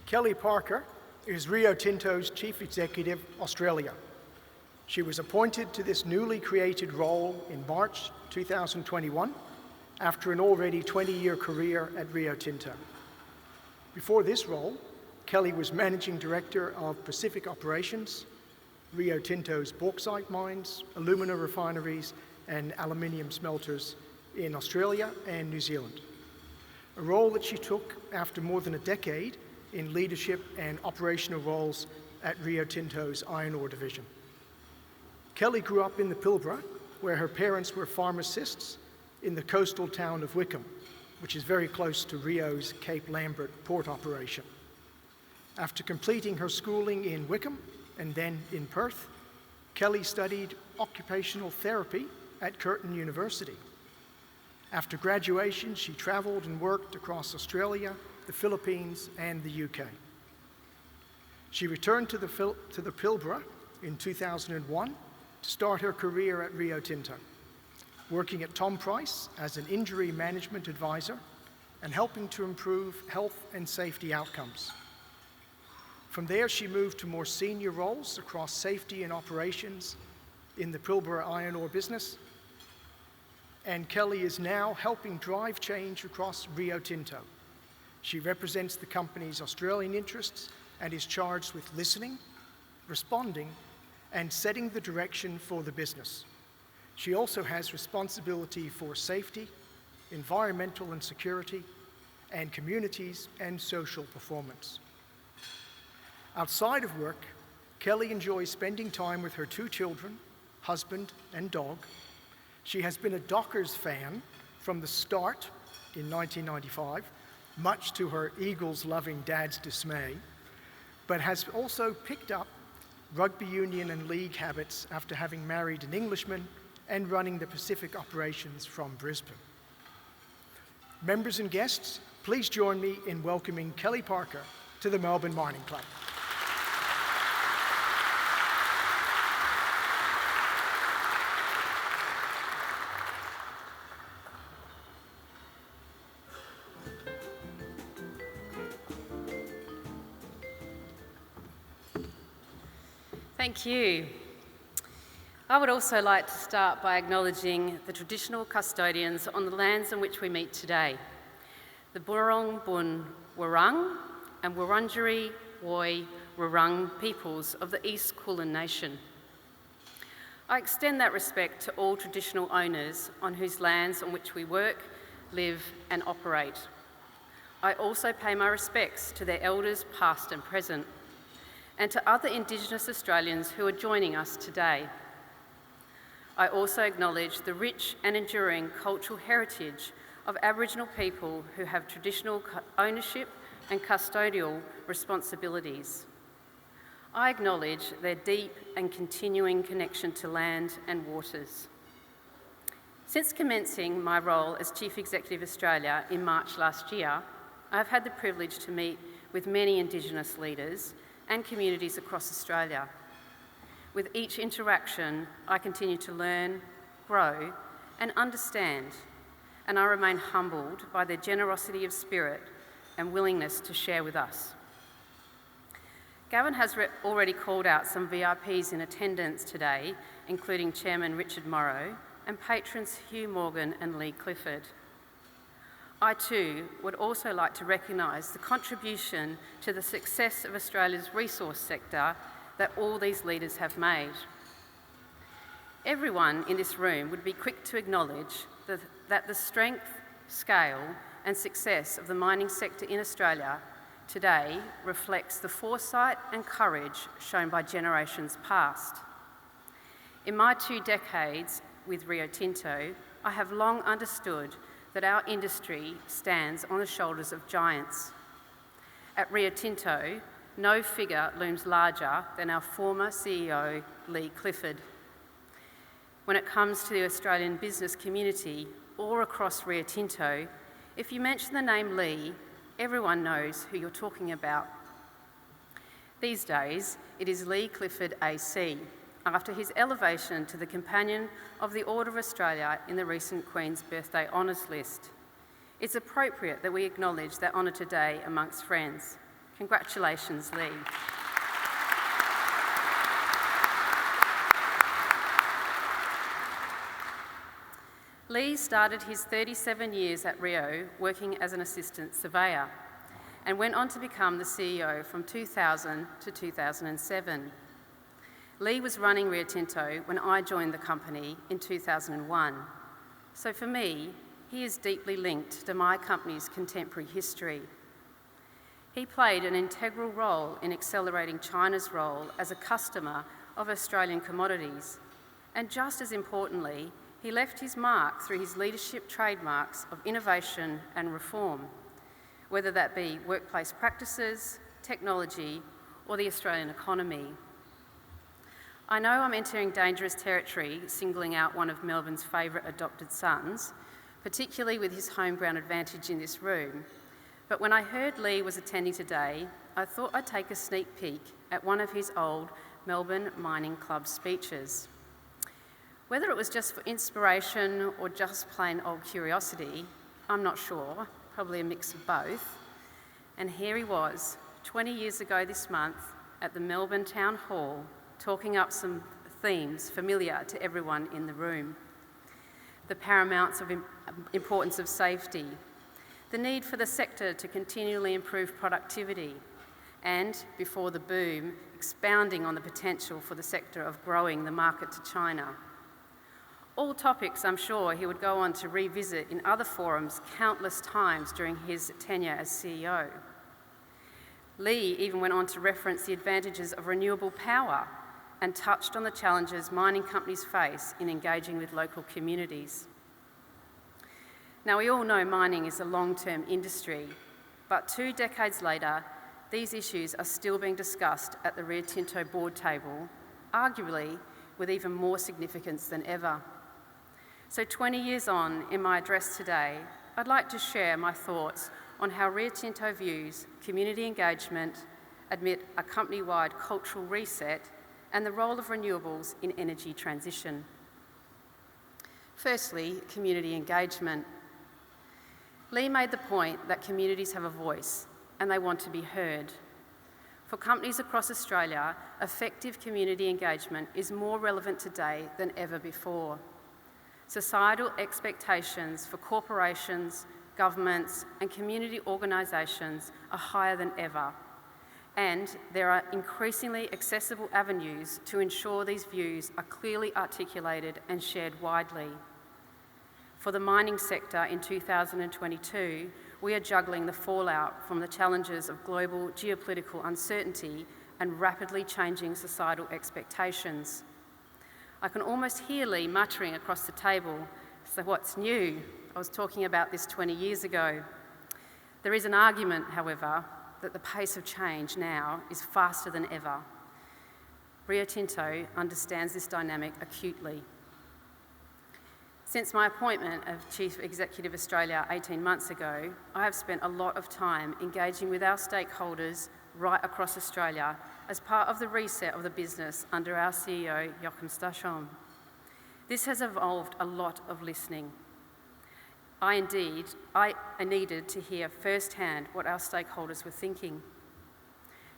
Kellie Parker is Rio Tinto's Chief Executive, Australia. She was appointed to this newly created role in March 2021 after an already 20-year career at Rio Tinto. Before this role, Kellie was Managing Director of Pacific Operations, Rio Tinto's bauxite mines, alumina refineries and aluminium smelters in Australia and New Zealand, a role that she took after more than a decade in leadership and operational roles at Rio Tinto's iron ore division. Kellie grew up in the Pilbara, where her parents were pharmacists in the coastal town of Wickham, which is very close to Rio's Cape Lambert port operation. After completing her schooling in Wickham and then in Perth, Kellie studied occupational therapy at Curtin University. After graduation, she travelled and worked across Australia, the Philippines and the UK. She returned to the Pilbara in 2001 to start her career at Rio Tinto, working at Tom Price as an injury management advisor and helping to improve health and safety outcomes. From there, she moved to more senior roles across safety and operations in the Pilbara iron ore business, and Kellie is now helping drive change across Rio Tinto. She represents the company's Australian interests and is charged with listening, responding, and setting the direction for the business. She also has responsibility for safety, environmental and security, and communities and social performance. Outside of work, Kellie enjoys spending time with her 2 children, husband, and dog. She has been a Dockers fan from the start in 1995, much to her Eagles-loving dad's dismay, but has also picked up rugby union and league habits after having married an Englishman and running the Pacific operations from Brisbane. Members and guests, please join me in welcoming Kellie Parker to the Melbourne Mining Club. Thank you. I would also like to start by acknowledging the traditional custodians on the lands on which we meet today, the Burong Bun Wurrung and Wurundjeri Woi Wurrung peoples of the East Kulin Nation. I extend that respect to all traditional owners on whose lands on which we work, live and operate. I also pay my respects to their elders past and present, and to other Indigenous Australians who are joining us today. I also acknowledge the rich and enduring cultural heritage of Aboriginal people who have traditional ownership and custodial responsibilities. I acknowledge their deep and continuing connection to land and waters. Since commencing my role as Chief Executive Australia in March last year, I've had the privilege to meet with many Indigenous leaders and communities across Australia. With each interaction, I continue to learn, grow, and understand, and I remain humbled by their generosity of spirit and willingness to share with us. Gavan has already called out some VIPs in attendance today, including Chairman Richard Morrow and patrons Hugh Morgan and Lee Clifford. I too would also like to recognise the contribution to the success of Australia's resource sector that all these leaders have made. Everyone in this room would be quick to acknowledge that the strength, scale and success of the mining sector in Australia today reflects the foresight and courage shown by generations past. In my 2 decades with Rio Tinto, I have long understood that our industry stands on the shoulders of giants. At Rio Tinto, no figure looms larger than our former CEO, Lee Clifford. When it comes to the Australian business community or across Rio Tinto, if you mention the name Lee, everyone knows who you're talking about. These days, it is Lee Clifford AC, after his elevation to the Companion of the Order of Australia in the recent Queen's Birthday Honours list. It's appropriate that we acknowledge that honour today amongst friends. Congratulations, Lee. Lee started his 37 years at Rio working as an assistant surveyor and went on to become the CEO from 2000 to 2007. Lee was running Rio Tinto when I joined the company in 2001. So for me, he is deeply linked to my company's contemporary history. He played an integral role in accelerating China's role as a customer of Australian commodities, and just as importantly, he left his mark through his leadership trademarks of innovation and reform, whether that be workplace practices, technology, or the Australian economy. I know I'm entering dangerous territory, singling out one of Melbourne's favourite adopted sons, particularly with his home-ground advantage in this room, but when I heard Lee was attending today, I thought I'd take a sneak peek at one of his old Melbourne Mining Club speeches. Whether it was just for inspiration or just plain old curiosity, I'm not sure, probably a mix of both. And here he was, 20 years ago this month, at the Melbourne Town Hall, talking up some themes familiar to everyone in the room. The paramount importance of safety, the need for the sector to continually improve productivity, and, before the boom, expounding on the potential for the sector of growing the market to China. All topics I'm sure he would go on to revisit in other forums countless times during his tenure as CEO. Lee even went on to reference the advantages of renewable power and touched on the challenges mining companies face in engaging with local communities. Now, we all know mining is a long-term industry, but 2 decades later, these issues are still being discussed at the Rio Tinto board table, arguably with even more significance than ever. So 20 years on, in my address today, I'd like to share my thoughts on how Rio Tinto views community engagement, amid a company-wide cultural reset, and the role of renewables in energy transition. Firstly, community engagement. Lee made the point that communities have a voice and they want to be heard. For companies across Australia, effective community engagement is more relevant today than ever before. Societal expectations for corporations, governments, and community organisations are higher than ever, and there are increasingly accessible avenues to ensure these views are clearly articulated and shared widely. For the mining sector in 2022, we are juggling the fallout from the challenges of global geopolitical uncertainty and rapidly changing societal expectations. I can almost hear Lee muttering across the table, "So what's new? I was talking about this 20 years ago." There is an argument, however, that the pace of change now is faster than ever. Rio Tinto understands this dynamic acutely. Since my appointment of Chief Executive Australia 18 months ago, I have spent a lot of time engaging with our stakeholders right across Australia as part of the reset of the business under our CEO, Joachim Stachon. This has involved a lot of listening. I needed to hear firsthand what our stakeholders were thinking.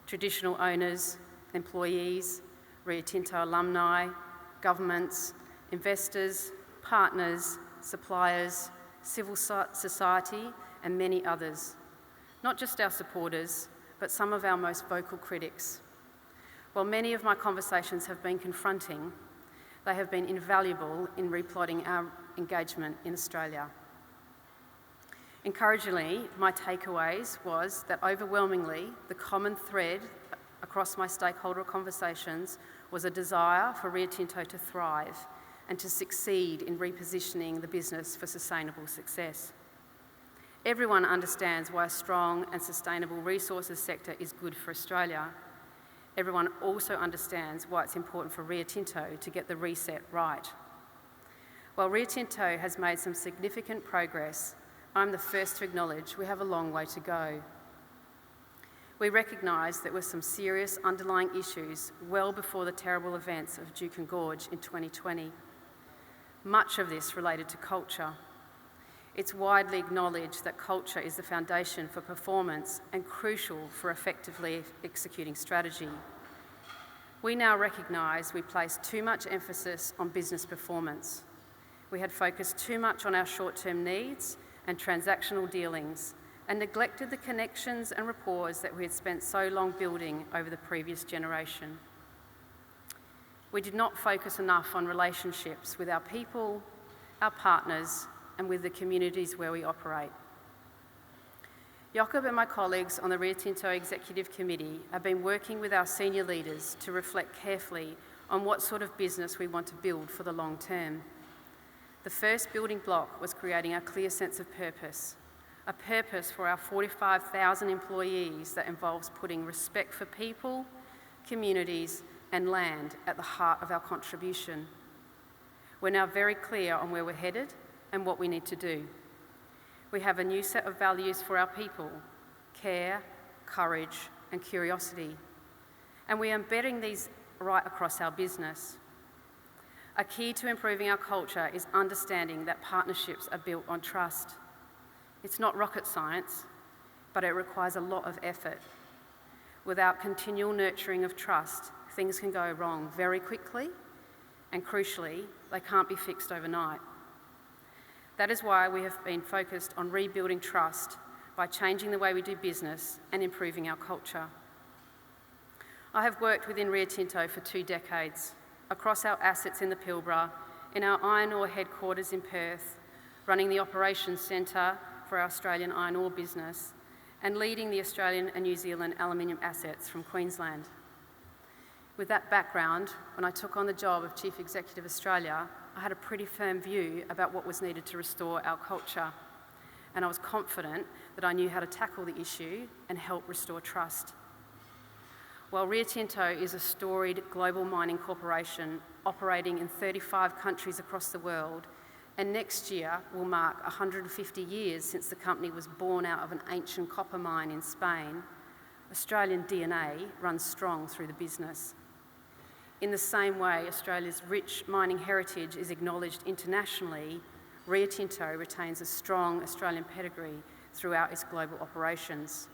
Traditional owners, employees, Rio Tinto alumni, governments, investors, partners, suppliers, civil society, and many others. Not just our supporters, but some of our most vocal critics. While many of my conversations have been confronting, they have been invaluable in replotting our engagement in Australia. Encouragingly, my takeaways was that overwhelmingly, the common thread across my stakeholder conversations was a desire for Rio Tinto to thrive and to succeed in repositioning the business for sustainable success. Everyone understands why a strong and sustainable resources sector is good for Australia. Everyone also understands why it's important for Rio Tinto to get the reset right. While Rio Tinto has made some significant progress, I'm the first to acknowledge we have a long way to go. We recognise there were some serious underlying issues well before the terrible events of Juukan Gorge in 2020. Much of this related to culture. It's widely acknowledged that culture is the foundation for performance and crucial for effectively executing strategy. We now recognise we place too much emphasis on business performance. We had focused too much on our short-term needs and transactional dealings and neglected the connections and rapport that we had spent so long building over the previous generation. We did not focus enough on relationships with our people, our partners, and with the communities where we operate. Jakob and my colleagues on the Rio Tinto Executive Committee have been working with our senior leaders to reflect carefully on what sort of business we want to build for the long term. The first building block was creating a clear sense of purpose, a purpose for our 45,000 employees that involves putting respect for people, communities, and land at the heart of our contribution. We're now very clear on where we're headed and what we need to do. We have a new set of values for our people: care, courage, and curiosity. And we are embedding these right across our business. A key to improving our culture is understanding that partnerships are built on trust. It's not rocket science, but it requires a lot of effort. Without continual nurturing of trust, things can go wrong very quickly, and crucially, they can't be fixed overnight. That is why we have been focused on rebuilding trust by changing the way we do business and improving our culture. I have worked within Rio Tinto for 2 decades, across our assets in the Pilbara, in our iron ore headquarters in Perth, running the operations centre for our Australian iron ore business, and leading the Australian and New Zealand aluminium assets from Queensland. With that background, when I took on the job of Chief Executive Australia, I had a pretty firm view about what was needed to restore our culture, and I was confident that I knew how to tackle the issue and help restore trust. While Rio Tinto is a storied global mining corporation operating in 35 countries across the world, and next year will mark 150 years since the company was born out of an ancient copper mine in Spain, Australian DNA runs strong through the business. In the same way Australia's rich mining heritage is acknowledged internationally, Rio Tinto retains a strong Australian pedigree throughout its global operations.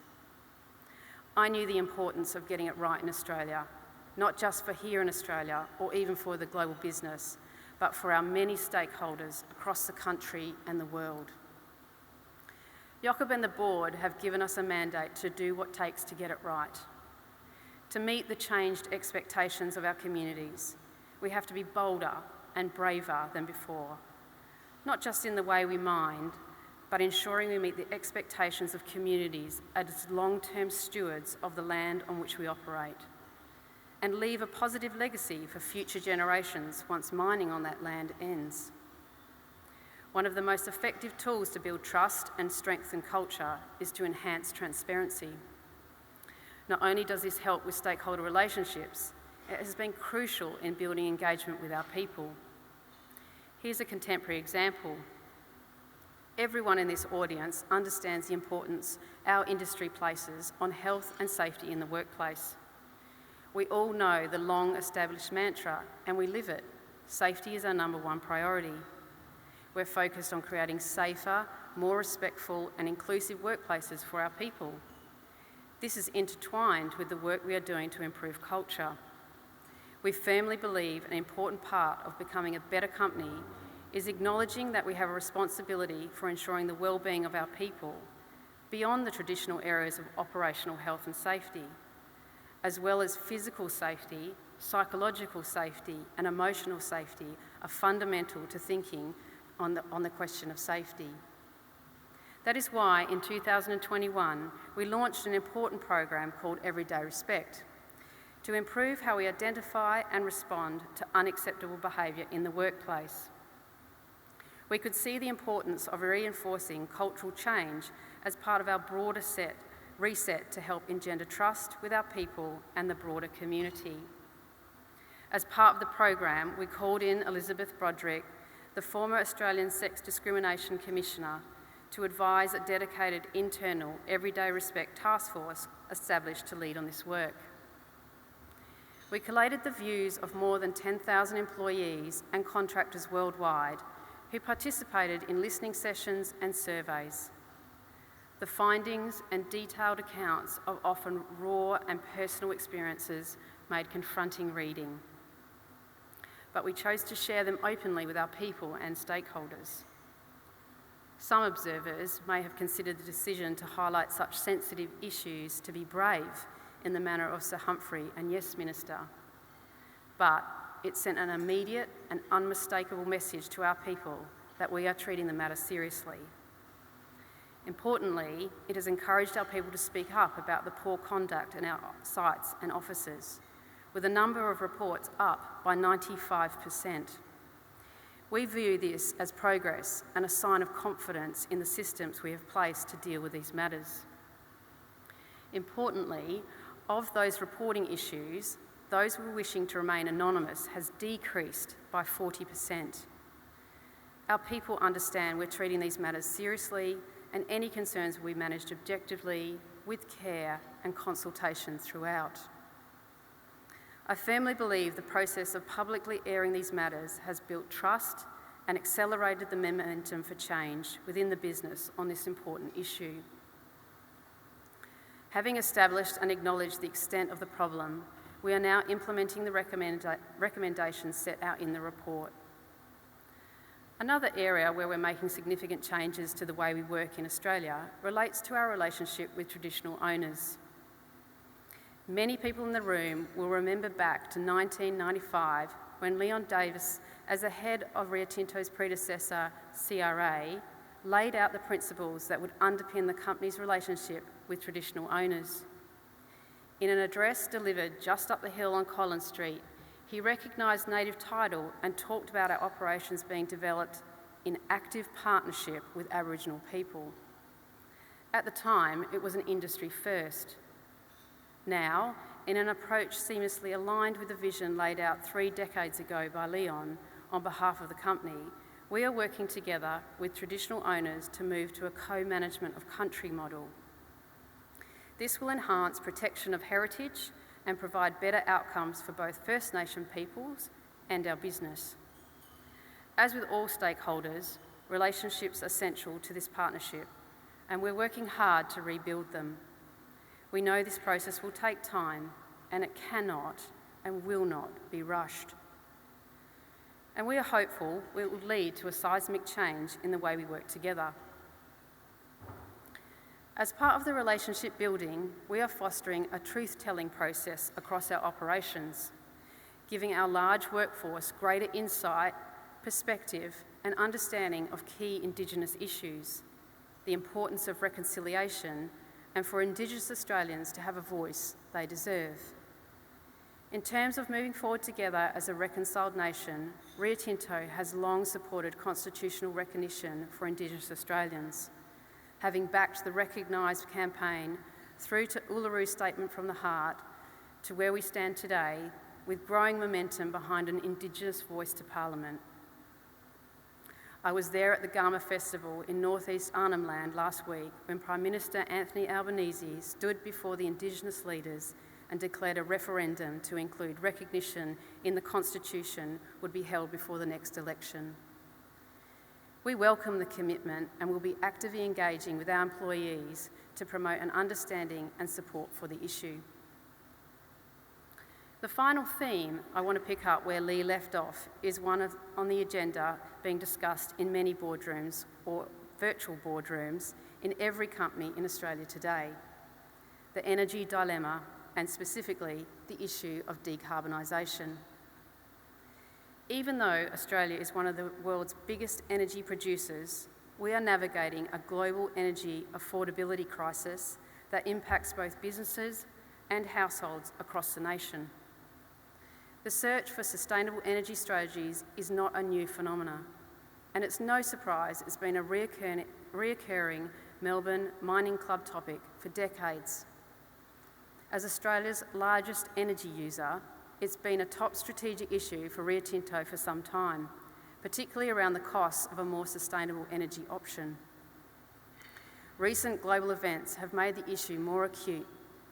I knew the importance of getting it right in Australia, not just for here in Australia or even for the global business, but for our many stakeholders across the country and the world. Jakob and the board have given us a mandate to do what it takes to get it right. To meet the changed expectations of our communities, we have to be bolder and braver than before, not just in the way we mine, but ensuring we meet the expectations of communities as long-term stewards of the land on which we operate, and leave a positive legacy for future generations once mining on that land ends. One of the most effective tools to build trust and strengthen culture is to enhance transparency. Not only does this help with stakeholder relationships, it has been crucial in building engagement with our people. Here's a contemporary example. Everyone in this audience understands the importance our industry places on health and safety in the workplace. We all know the long-established mantra, and we live it: safety is our number one priority. We're focused on creating safer, more respectful and inclusive workplaces for our people. This is intertwined with the work we are doing to improve culture. We firmly believe an important part of becoming a better company is acknowledging that we have a responsibility for ensuring the well-being of our people beyond the traditional areas of operational health and safety, as well as physical safety, psychological safety and emotional safety are fundamental to thinking on the question of safety. That is why in 2021 we launched an important program called Everyday Respect to improve how we identify and respond to unacceptable behaviour in the workplace. We could see the importance of reinforcing cultural change as part of our broader reset to help engender trust with our people and the broader community. As part of the program, we called in Elizabeth Broderick, the former Australian Sex Discrimination Commissioner, to advise a dedicated internal Everyday Respect task force established to lead on this work. We collated the views of more than 10,000 employees and contractors worldwide who participated in listening sessions and surveys. The findings and detailed accounts of often raw and personal experiences made confronting reading. But we chose to share them openly with our people and stakeholders. Some observers may have considered the decision to highlight such sensitive issues to be brave in the manner of Sir Humphrey and Yes Minister, but it sent an immediate and unmistakable message to our people that we are treating the matter seriously. Importantly, it has encouraged our people to speak up about the poor conduct in our sites and offices, with a number of reports up by 95%. We view this as progress and a sign of confidence in the systems we have placed to deal with these matters. Importantly, of those reporting issues, those who were wishing to remain anonymous has decreased by 40%. Our people understand we're treating these matters seriously, and any concerns will be managed objectively, with care and consultation throughout. I firmly believe the process of publicly airing these matters has built trust and accelerated the momentum for change within the business on this important issue. Having established and acknowledged the extent of the problem, we are now implementing the recommendations set out in the report. Another area where we're making significant changes to the way we work in Australia relates to our relationship with traditional owners. Many people in the room will remember back to 1995 when Leon Davis, as the head of Rio Tinto's predecessor, CRA, laid out the principles that would underpin the company's relationship with traditional owners. In an address delivered just up the hill on Collins Street, he recognised native title and talked about our operations being developed in active partnership with Aboriginal people. At the time, it was an industry first. Now, in an approach seamlessly aligned with the vision laid out 3 decades ago by Leon on behalf of the company, we are working together with traditional owners to move to a co-management of country model. This will enhance protection of heritage and provide better outcomes for both First Nation peoples and our business. As with all stakeholders, relationships are central to this partnership, and we're working hard to rebuild them. We know this process will take time, and it cannot and will not be rushed. And we are hopeful it will lead to a seismic change in the way we work together. As part of the relationship building, we are fostering a truth-telling process across our operations, giving our large workforce greater insight, perspective, and understanding of key Indigenous issues, the importance of reconciliation, and for Indigenous Australians to have a voice they deserve. In terms of moving forward together as a reconciled nation, Rio Tinto has long supported constitutional recognition for Indigenous Australians, having backed the recognised campaign through to Uluru Statement from the Heart to where we stand today, with growing momentum behind an Indigenous voice to Parliament. I was there at the Gama Festival in northeast Arnhem Land last week when Prime Minister Anthony Albanese stood before the Indigenous leaders and declared a referendum to include recognition in the Constitution would be held before the next election. We welcome the commitment and will be actively engaging with our employees to promote an understanding and support for the issue. The final theme I want to pick up where Lee left off is one on the agenda being discussed in many boardrooms or virtual boardrooms in every company in Australia today: the energy dilemma, and specifically the issue of decarbonisation. Even though Australia is one of the world's biggest energy producers, we are navigating a global energy affordability crisis that impacts both businesses and households across the nation. The search for sustainable energy strategies is not a new phenomenon, and it's no surprise it's been a reoccurring Melbourne Mining Club topic for decades. As Australia's largest energy user, it's been a top strategic issue for Rio Tinto for some time, particularly around the costs of a more sustainable energy option. Recent global events have made the issue more acute,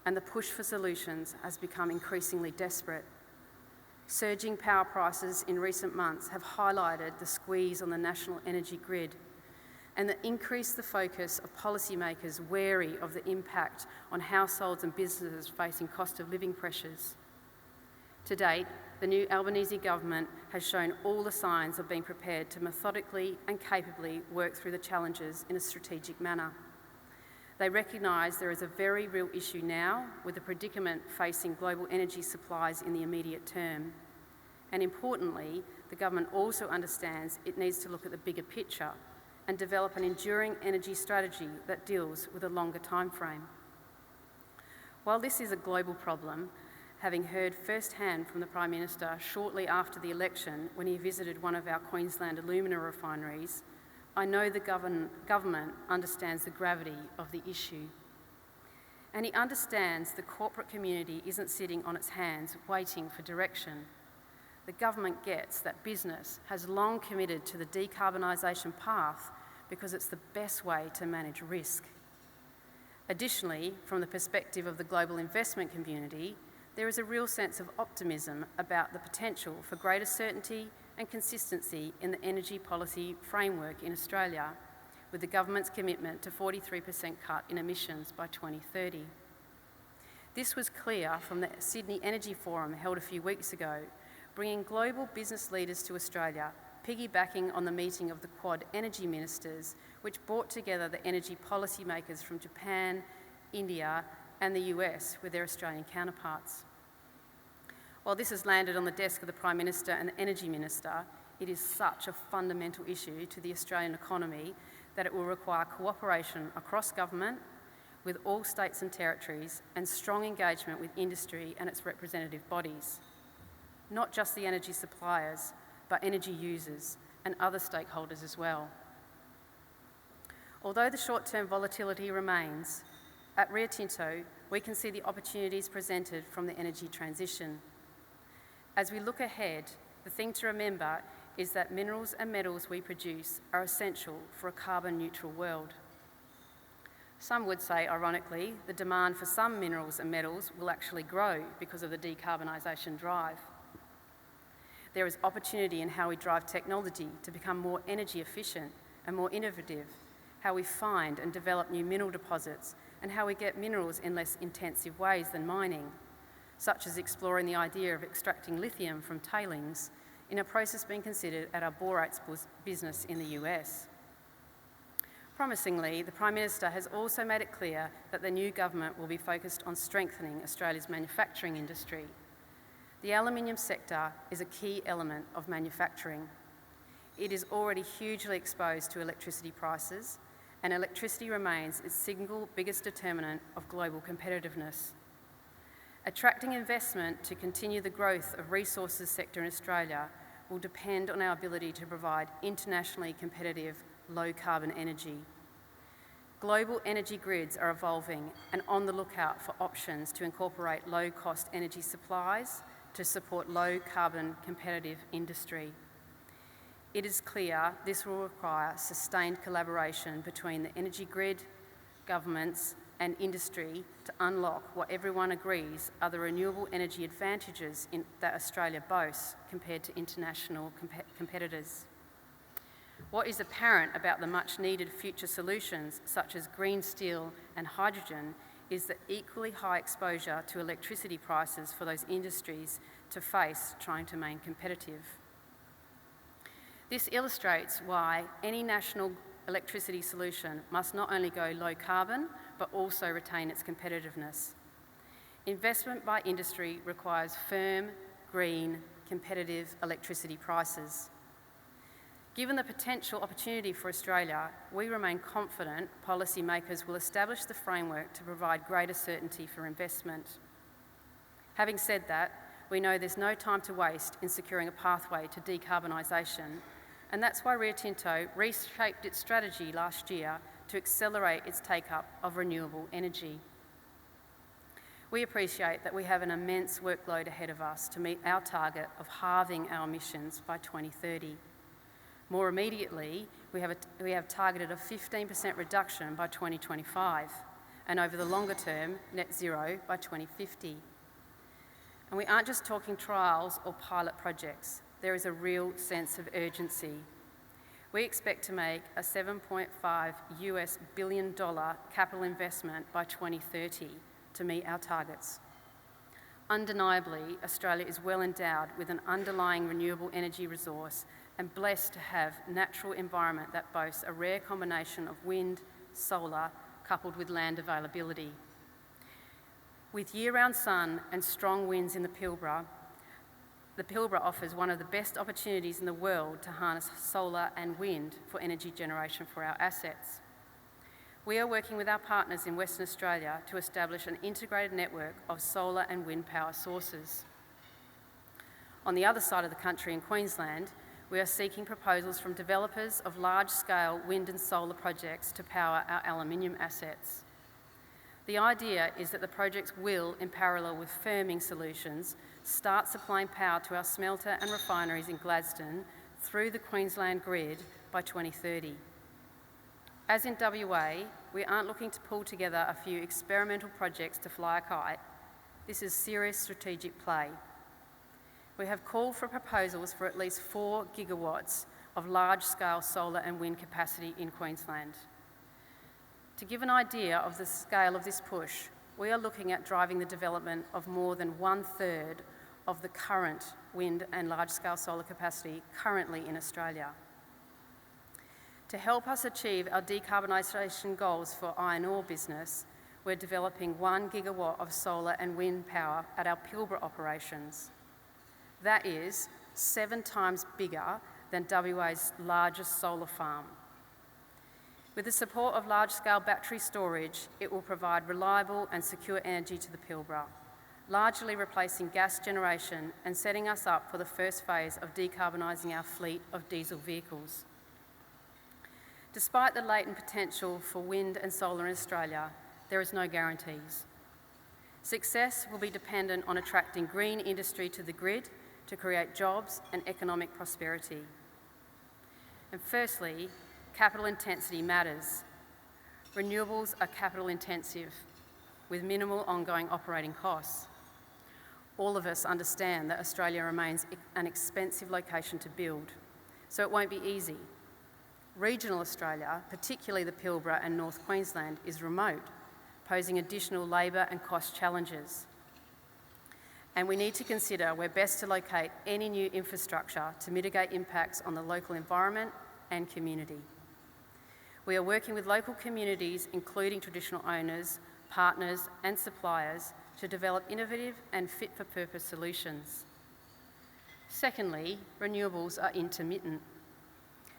and the push for solutions has become increasingly desperate. Surging power prices in recent months have highlighted the squeeze on the national energy grid and that increased the focus of policymakers wary of the impact on households and businesses facing cost of living pressures. To date, the new Albanese government has shown all the signs of being prepared to methodically and capably work through the challenges in a strategic manner. They recognise there is a very real issue now with the predicament facing global energy supplies in the immediate term. And importantly, the government also understands it needs to look at the bigger picture and develop an enduring energy strategy that deals with a longer timeframe. While this is a global problem, having heard firsthand from the Prime Minister shortly after the election when he visited one of our Queensland alumina refineries, I know the government understands the gravity of the issue. And he understands the corporate community isn't sitting on its hands waiting for direction. The government gets that business has long committed to the decarbonisation path because it's the best way to manage risk. Additionally, from the perspective of the global investment community, there is a real sense of optimism about the potential for greater certainty and consistency in the energy policy framework in Australia, with the government's commitment to 43% cut in emissions by 2030. This was clear from the Sydney Energy Forum held a few weeks ago, bringing global business leaders to Australia, piggybacking on the meeting of the Quad Energy Ministers, which brought together the energy policymakers from Japan, India, and the US with their Australian counterparts. While this has landed on the desk of the Prime Minister and the Energy Minister, it is such a fundamental issue to the Australian economy that it will require cooperation across government, with all states and territories, and strong engagement with industry and its representative bodies. Not just the energy suppliers, but energy users and other stakeholders as well. Although the short-term volatility remains, at Rio Tinto, we can see the opportunities presented from the energy transition. As we look ahead, the thing to remember is that minerals and metals we produce are essential for a carbon-neutral world. Some would say, ironically, the demand for some minerals and metals will actually grow because of the decarbonisation drive. There is opportunity in how we drive technology to become more energy efficient and more innovative, how we find and develop new mineral deposits, and how we get minerals in less intensive ways than mining, such as exploring the idea of extracting lithium from tailings in a process being considered at our borates business in the US. Promisingly, the Prime Minister has also made it clear that the new government will be focused on strengthening Australia's manufacturing industry. The aluminium sector is a key element of manufacturing. It is already hugely exposed to electricity prices, and electricity remains its single biggest determinant of global competitiveness. Attracting investment to continue the growth of resources sector in Australia will depend on our ability to provide internationally competitive, low-carbon energy. Global energy grids are evolving and on the lookout for options to incorporate low-cost energy supplies to support low-carbon competitive industry. It is clear this will require sustained collaboration between the energy grid, governments, and industry to unlock what everyone agrees are the renewable energy advantages that Australia boasts compared to international competitors. What is apparent about the much-needed future solutions, such as green steel and hydrogen, is the equally high exposure to electricity prices for those industries to face trying to remain competitive. This illustrates why any national electricity solution must not only go low carbon, but also retain its competitiveness. Investment by industry requires firm, green, competitive electricity prices. Given the potential opportunity for Australia, we remain confident policymakers will establish the framework to provide greater certainty for investment. Having said that, we know there's no time to waste in securing a pathway to decarbonisation, and that's why Rio Tinto reshaped its strategy last year to accelerate its take-up of renewable energy. We appreciate that we have an immense workload ahead of us to meet our target of halving our emissions by 2030. More immediately, we have targeted a 15% reduction by 2025, and over the longer term, net zero by 2050. And we aren't just talking trials or pilot projects. There is a real sense of urgency. We expect to make a $7.5 billion capital investment by 2030 to meet our targets. Undeniably, Australia is well endowed with an underlying renewable energy resource and blessed to have a natural environment that boasts a rare combination of wind, solar, coupled with land availability. With year-round sun and strong winds in the Pilbara offers one of the best opportunities in the world to harness solar and wind for energy generation for our assets. We are working with our partners in Western Australia to establish an integrated network of solar and wind power sources. On the other side of the country in Queensland, we are seeking proposals from developers of large-scale wind and solar projects to power our aluminium assets. The idea is that the projects will, in parallel with firming solutions, start supplying power to our smelter and refineries in Gladstone through the Queensland grid by 2030. As in WA, we aren't looking to pull together a few experimental projects to fly a kite. This is serious strategic play. We have called for proposals for at least 4 gigawatts of large-scale solar and wind capacity in Queensland. To give an idea of the scale of this push, we are looking at driving the development of more than 1/3 of the current wind and large-scale solar capacity currently in Australia. To help us achieve our decarbonisation goals for iron ore business, we're developing 1 gigawatt of solar and wind power at our Pilbara operations. That is 7 times bigger than WA's largest solar farm. With the support of large-scale battery storage, it will provide reliable and secure energy to the Pilbara, largely replacing gas generation and setting us up for the first phase of decarbonising our fleet of diesel vehicles. Despite the latent potential for wind and solar in Australia, there is no guarantees. Success will be dependent on attracting green industry to the grid to create jobs and economic prosperity. And firstly, capital intensity matters. Renewables are capital intensive, with minimal ongoing operating costs. All of us understand that Australia remains an expensive location to build, so it won't be easy. Regional Australia, particularly the Pilbara and North Queensland, is remote, posing additional labour and cost challenges. And we need to consider where best to locate any new infrastructure to mitigate impacts on the local environment and community. We are working with local communities, including traditional owners, partners and suppliers, to develop innovative and fit-for-purpose solutions. Secondly, renewables are intermittent,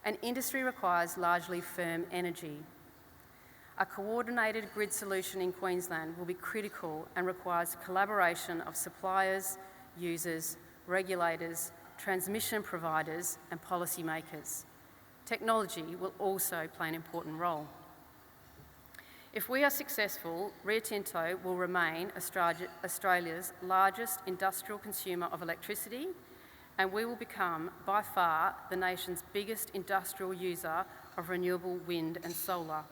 and industry requires largely firm energy. A coordinated grid solution in Queensland will be critical and requires collaboration of suppliers, users, regulators, transmission providers and policymakers. Technology will also play an important role. If we are successful, Rio Tinto will remain Australia's largest industrial consumer of electricity, and we will become, by far, the nation's biggest industrial user of renewable wind and solar.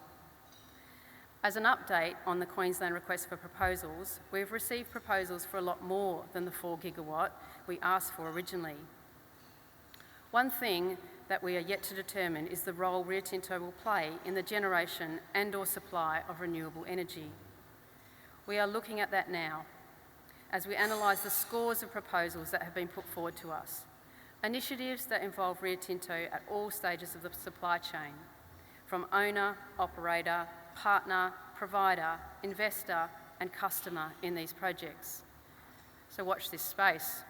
As an update on the Queensland request for proposals, we've received proposals for a lot more than the 4 gigawatt we asked for originally. One thing that we are yet to determine is the role Rio Tinto will play in the generation and/or supply of renewable energy. We are looking at that now as we analyse the scores of proposals that have been put forward to us, initiatives that involve Rio Tinto at all stages of the supply chain, from owner, operator, partner, provider, investor and customer in these projects. So watch this space.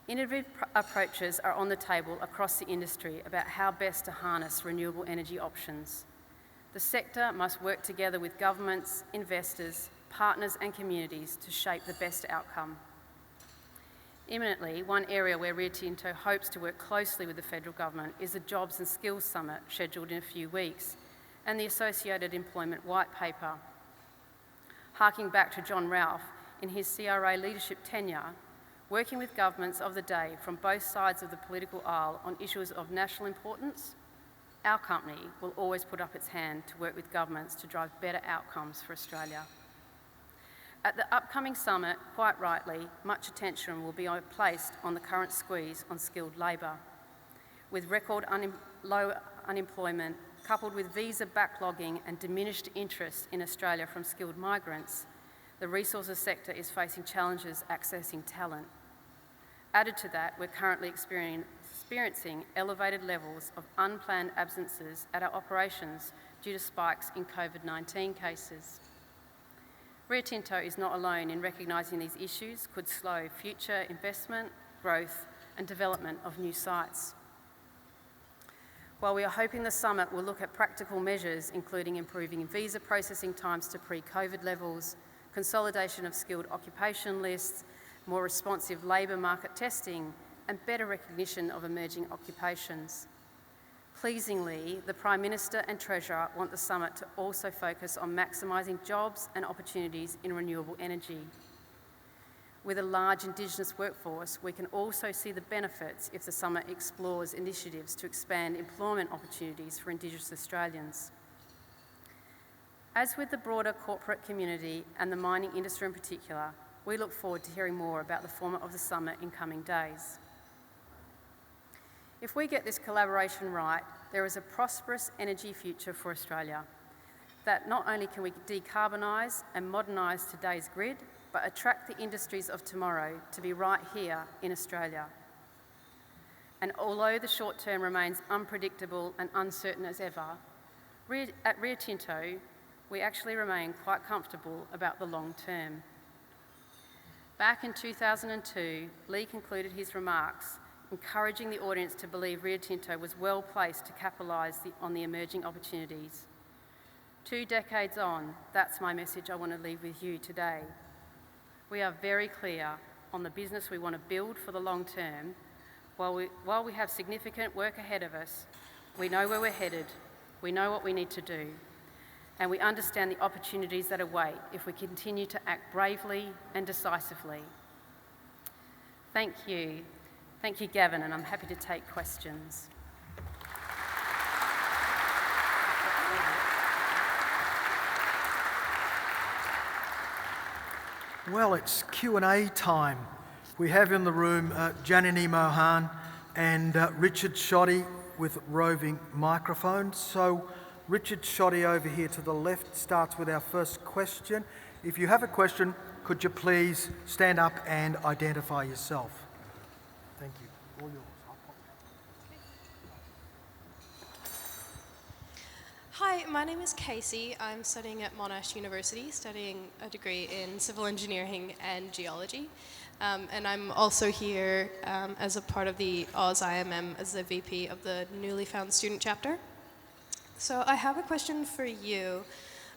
Innovative approaches are on the table across the industry about how best to harness renewable energy options. The sector must work together with governments, investors, partners and communities to shape the best outcome. Imminently, one area where Rio Tinto hopes to work closely with the federal government is the Jobs and Skills Summit scheduled in a few weeks and the associated employment white paper. Harking back to John Ralph, in his CRA leadership tenure, working with governments of the day from both sides of the political aisle on issues of national importance, our company will always put up its hand to work with governments to drive better outcomes for Australia. At the upcoming summit, quite rightly, much attention will be placed on the current squeeze on skilled labour. With record low unemployment, coupled with visa backlogging and diminished interest in Australia from skilled migrants, the resources sector is facing challenges accessing talent. Added to that, we're currently experiencing elevated levels of unplanned absences at our operations due to spikes in COVID-19 cases. Rio Tinto is not alone in recognising these issues could slow future investment, growth and development of new sites. While we are hoping the summit will look at practical measures including improving visa processing times to pre-COVID levels, consolidation of skilled occupation lists, more responsive labour market testing and better recognition of emerging occupations. Pleasingly, the Prime Minister and Treasurer want the summit to also focus on maximising jobs and opportunities in renewable energy. With a large Indigenous workforce, we can also see the benefits if the summit explores initiatives to expand employment opportunities for Indigenous Australians. As with the broader corporate community and the mining industry in particular, we look forward to hearing more about the format of the summit in coming days. If we get this collaboration right, there is a prosperous energy future for Australia, that not only can we decarbonise and modernise today's grid, but attract the industries of tomorrow to be right here in Australia. And although the short term remains unpredictable and uncertain as ever, at Rio Tinto, we actually remain quite comfortable about the long term. Back in 2002, Lee concluded his remarks encouraging the audience to believe Rio Tinto was well placed to capitalise on the emerging opportunities. 2 decades on, that's my message I want to leave with you today. We are very clear on the business we want to build for the long term. While we have significant work ahead of us, we know where we're headed, we know what we need to do, and we understand the opportunities that await if we continue to act bravely and decisively. Thank you. Thank you, Gavan, and I'm happy to take questions. Well, it's Q&A time. We have in the room Janini Mohan and Richard Shoddy with roving microphones. So Richard Shoddy over here to the left starts with our first question. If you have a question, could you please stand up and identify yourself? Thank you. All yours. Hi, my name is Casey. I'm studying at Monash University, studying a degree in civil engineering and geology. And I'm also here as a part of the AusIMM as the VP of the newly found student chapter. So I have a question for you.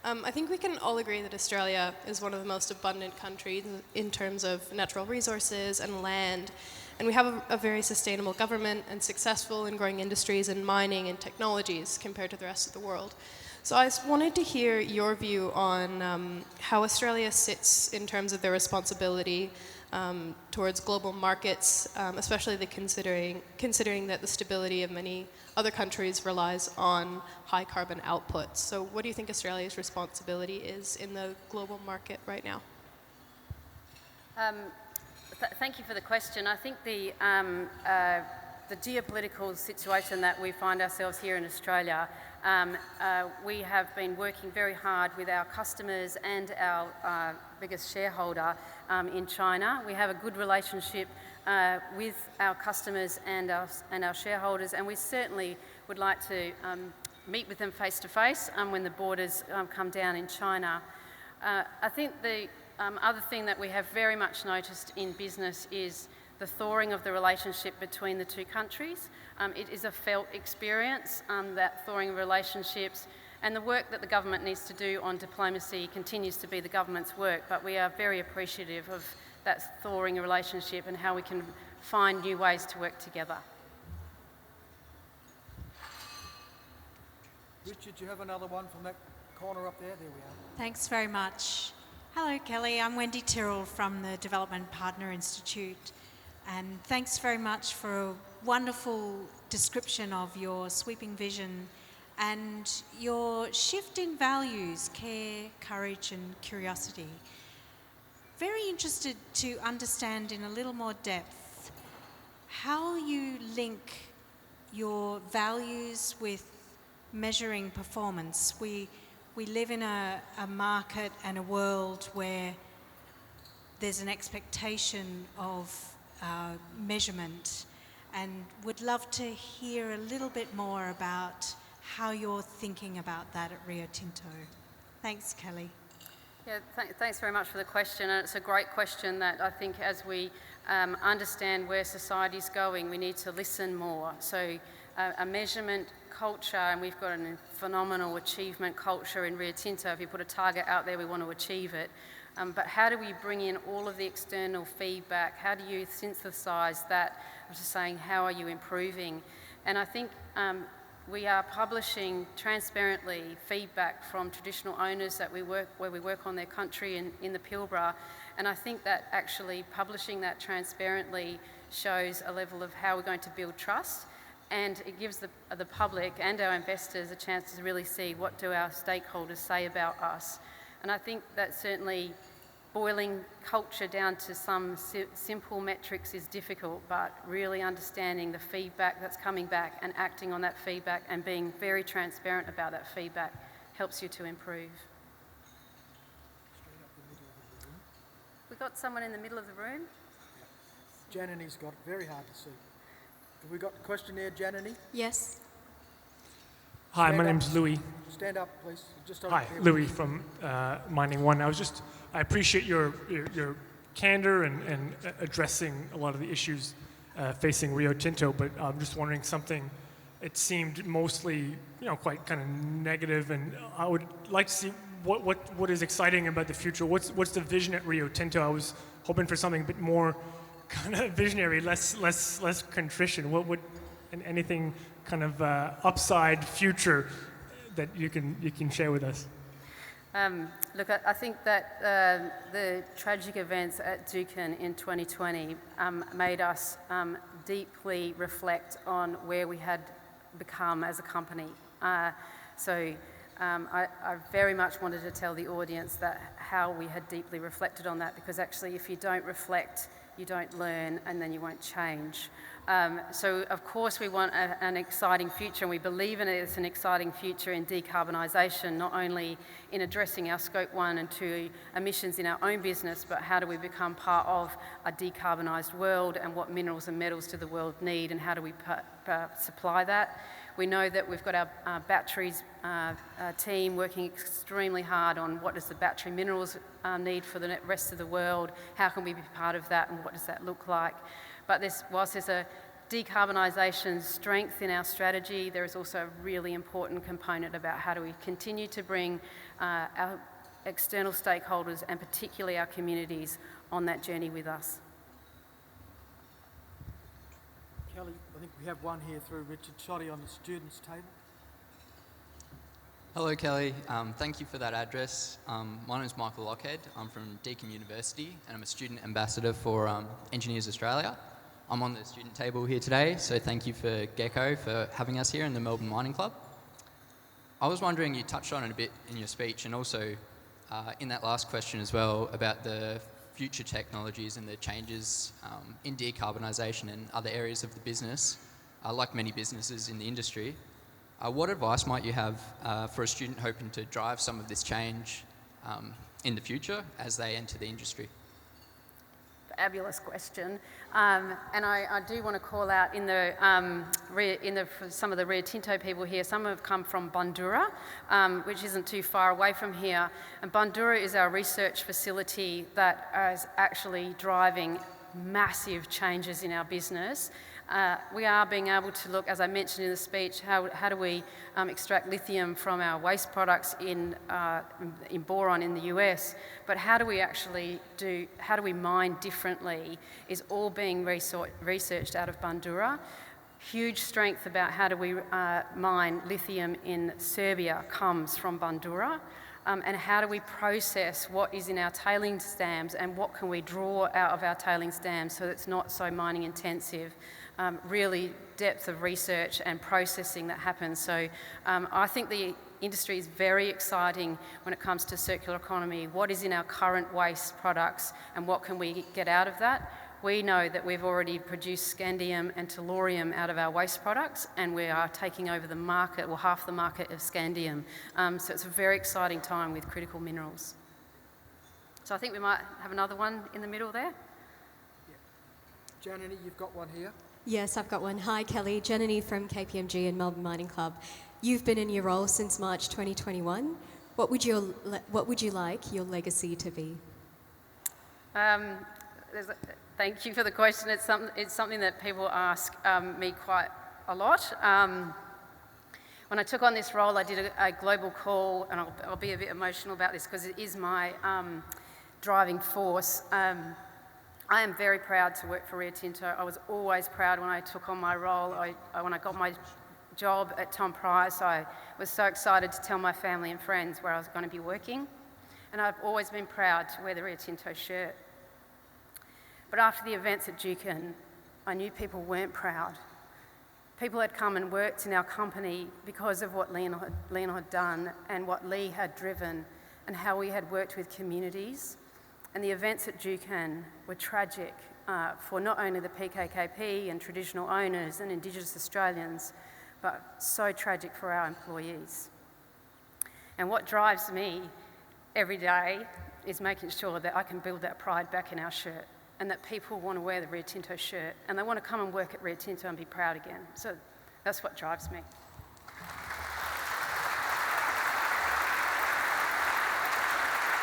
I think we can all agree that Australia is one of the most abundant countries in terms of natural resources and land. And we have a very sustainable government and successful and growing industries in mining and technologies compared to the rest of the world. So I wanted to hear your view on how Australia sits in terms of their responsibility towards global markets, especially considering that the stability of many other countries relies on high carbon outputs. So what do you think Australia's responsibility is in the global market right now? Thank you for the question. I think the geopolitical situation that we find ourselves here in Australia, we have been working very hard with our customers and our biggest shareholder in China. We have a good relationship with our customers and our shareholders, and we certainly would like to meet with them face to face when the borders come down in China. I think the other thing that we have very much noticed in business is the thawing of the relationship between the two countries. It is a felt experience, that thawing of relationships, and the work that the government needs to do on diplomacy continues to be the government's work, but we are very appreciative of that thawing relationship and how we can find new ways to work together. Richard, you have another one from that corner up there? There we are. Thanks very much. Hello, Kellie. I'm Wendy Tyrrell from the Development Partner Institute, and thanks very much for a wonderful description of your sweeping vision and your shift in values, care, courage and curiosity. very interested to understand in a little more depth how you link your values with measuring performance. We live in a market and a world where there's an expectation of measurement, and would love to hear a little bit more about how you're thinking about that at Rio Tinto. Thanks, Kellie. Yeah, thanks very much for the question, and it's a great question that I think as we understand where society's going, we need to listen more. So a measurement culture, and we've got a phenomenal achievement culture in Rio Tinto. If you put a target out there, we want to achieve it. But how do we bring in all of the external feedback? How do you synthesize that? I was just saying, how are you improving? And I think we are publishing transparently feedback from traditional owners that where we work on their country in the Pilbara. And I think that actually publishing that transparently shows a level of how we're going to build trust, and it gives the public and our investors a chance to really see what do our stakeholders say about us. And I think that certainly boiling culture down to some simple metrics is difficult, but really understanding the feedback that's coming back and acting on that feedback and being very transparent about that feedback helps you to improve. We got someone in the middle of the room? Janini's got it very hard to see. Have we got a question there, Janini? Yes. Hi, Stand my up. name's Louis. Stand up, please. Just over Hi, there. Louis from Mining One. I appreciate your candor and addressing a lot of the issues facing Rio Tinto, but I'm just wondering something. It seemed mostly, quite kind of negative, and I would like to see what is exciting about the future. What's the vision at Rio Tinto? I was hoping for something a bit more kind of visionary, less contrition. What would anything kind of upside future that you can share with us? Look, I think that the tragic events at Dukin in 2020 made us deeply reflect on where we had become as a company. So I very much wanted to tell the audience that how we had deeply reflected on that, because actually if you don't reflect, you don't learn, and then you won't change. So of course we want an exciting future, and we believe in it as an exciting future in decarbonisation, not only in addressing our Scope 1 and 2 emissions in our own business, but how do we become part of a decarbonised world, and what minerals and metals do the world need, and how do we supply that. We know that we've got our batteries team working extremely hard on what does the battery minerals need for the rest of the world, how can we be part of that, and what does that look like. But whilst there's a decarbonisation strength in our strategy, there is also a really important component about how do we continue to bring our external stakeholders, and particularly our communities, on that journey with us. Kellie, I think we have one here through Richard Shoddy on the students' table. Hello, Kellie. Thank you for that address. My name is Michael Lockhead. I'm from Deakin University, and I'm a student ambassador for Engineers Australia. I'm on the student table here today, so thank you for Gecko for having us here in the Melbourne Mining Club. I was wondering, you touched on it a bit in your speech, and also in that last question as well, about the future technologies and the changes in decarbonisation and other areas of the business, like many businesses in the industry. What advice might you have for a student hoping to drive some of this change in the future as they enter the industry? Fabulous question, and I do want to call out for some of the Rio Tinto people here. Some have come from Bundoora, which isn't too far away from here, and Bundoora is our research facility that is actually driving massive changes in our business. We are being able to look, as I mentioned in the speech, how do we extract lithium from our waste products in boron in the US, but how do we mine differently is all being researched out of Bundoora. Huge strength about how do we mine lithium in Serbia comes from Bundoora. And how do we process what is in our tailings dams, and what can we draw out of our tailings dams so it's not so mining intensive. Really depth of research and processing that happens. So I think the industry is very exciting when it comes to circular economy. What is in our current waste products and what can we get out of that? We know that we've already produced scandium and tellurium out of our waste products, and we are taking over the market, or half the market of scandium. So it's a very exciting time with critical minerals. So I think we might have another one in the middle there. Janini, you've got one here. Yes, I've got one. Hi, Kellie. Janini from KPMG and Melbourne Mining Club. You've been in your role since March 2021. What would you like your legacy to be? Thank you for the question. It's something that people ask me quite a lot. When I took on this role, I did a global call, and I'll be a bit emotional about this because it is my driving force. I am very proud to work for Rio Tinto. I was always proud when I took on my role. When I got my job at Tom Price, I was so excited to tell my family and friends where I was going to be working. And I've always been proud to wear the Rio Tinto shirt. But after the events at Juukan, I knew people weren't proud. People had come and worked in our company because of what Leon had done and what Lee had driven and how we had worked with communities. And the events at Juukan were tragic for not only the PKKP and traditional owners and Indigenous Australians, but so tragic for our employees. And what drives me every day is making sure that I can build that pride back in our shirt and that people want to wear the Rio Tinto shirt and they want to come and work at Rio Tinto and be proud again. So that's what drives me.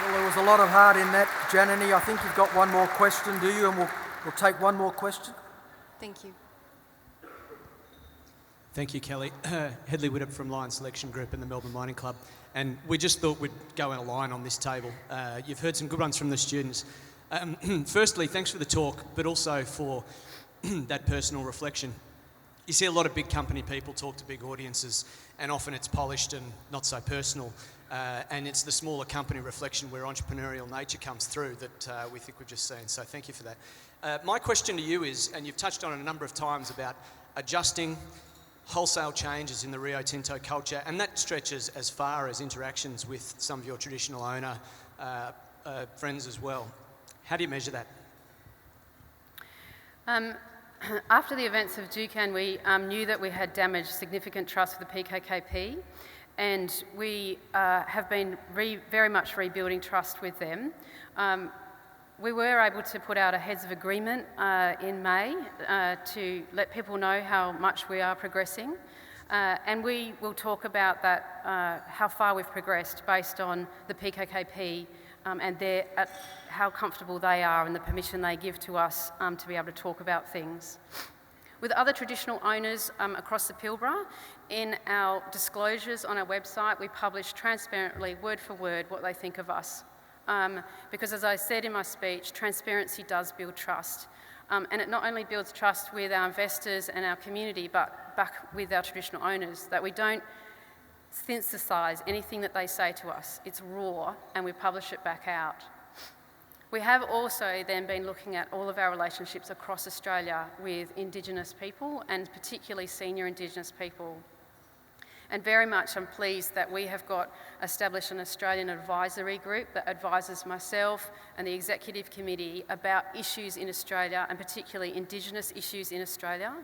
Well, there was a lot of heart in that, Janini. I think you've got one more question, do you? And we'll take one more question. Thank you. Thank you, Kellie. Hedley Widdop from Lion Selection Group and the Melbourne Mining Club. And we just thought we'd go in a line on this table. You've heard some good ones from the students. Firstly, thanks for the talk, but also for that personal reflection. You see a lot of big company people talk to big audiences, and often it's polished and not so personal. And it's the smaller company reflection where entrepreneurial nature comes through that we think we've just seen. So thank you for that. My question to you is, and you've touched on it a number of times, about adjusting wholesale changes in the Rio Tinto culture, and that stretches as far as interactions with some of your traditional owner friends as well. How do you measure that? After the events of Juukan, we knew that we had damaged significant trust with the PKKP, and we have been very much rebuilding trust with them. We were able to put out a heads of agreement in May to let people know how much we are progressing, and we will talk about that, how far we've progressed based on the PKKP and how comfortable they are and the permission they give to us to be able to talk about things. With other traditional owners across the Pilbara, in our disclosures on our website, we publish transparently, word for word, what they think of us. Because as I said in my speech, transparency does build trust. And it not only builds trust with our investors and our community, but back with our traditional owners, that we don't synthesise anything that they say to us. It's raw, and we publish it back out. We have also then been looking at all of our relationships across Australia with Indigenous people, and particularly senior Indigenous people. And very much I'm pleased that we have got established an Australian advisory group that advises myself and the executive committee about issues in Australia, and particularly Indigenous issues in Australia.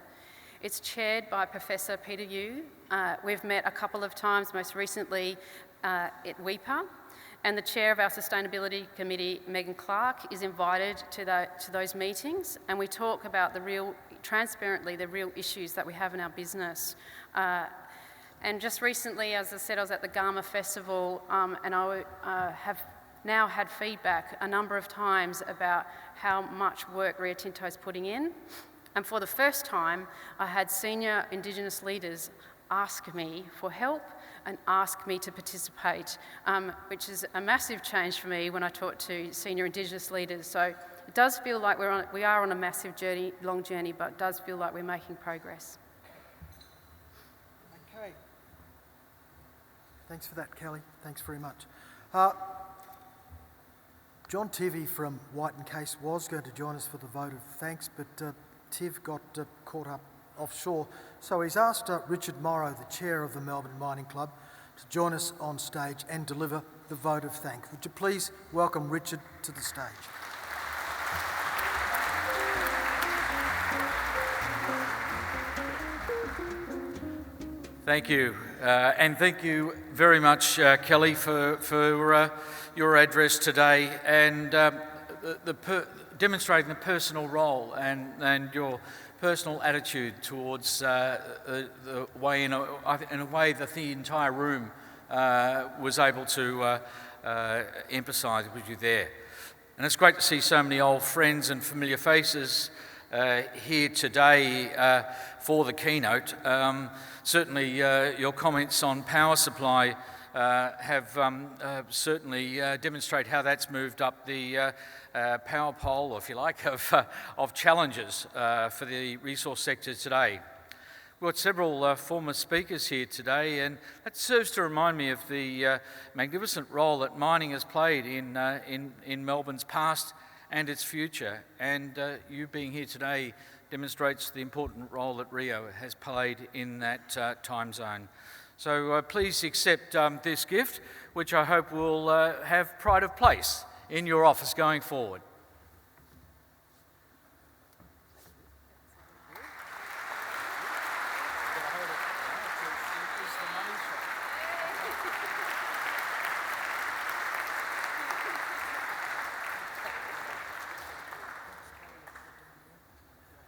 It's chaired by Professor Peter Yu. We've met a couple of times, most recently at WEPA, and the chair of our Sustainability Committee, Megan Clark, is invited to those meetings, and we talk about transparently the real issues that we have in our business. And just recently, as I said, I was at the Gama Festival, and I have now had feedback a number of times about how much work Rio Tinto is putting in. And for the first time, I had senior Indigenous leaders ask me for help and ask me to participate, which is a massive change for me when I talk to senior Indigenous leaders. So it does feel like we are on a massive journey, long journey, but it does feel like we're making progress. Okay. Thanks for that, Kellie. Thanks very much. John Tivy from White and Case was going to join us for the vote of thanks, but Tiv got caught up offshore. So he's asked Richard Morrow, the chair of the Melbourne Mining Club, to join us on stage and deliver the vote of thanks. Would you please welcome Richard to the stage? Thank you, and thank you very much, Kellie, for your address today and demonstrating the personal role and your personal attitude towards the way, in a way that the entire room was able to empathise with you there. And it's great to see so many old friends and familiar faces here today for the keynote. Certainly your comments on power supply have certainly demonstrate how that's moved up the power pole, if you like, of challenges for the resource sector today. We've got several former speakers here today, and that serves to remind me of the magnificent role that mining has played in Melbourne's past and its future. And you being here today demonstrates the important role that Rio has played in that time zone. So please accept this gift, which I hope will have pride of place in your office going forward.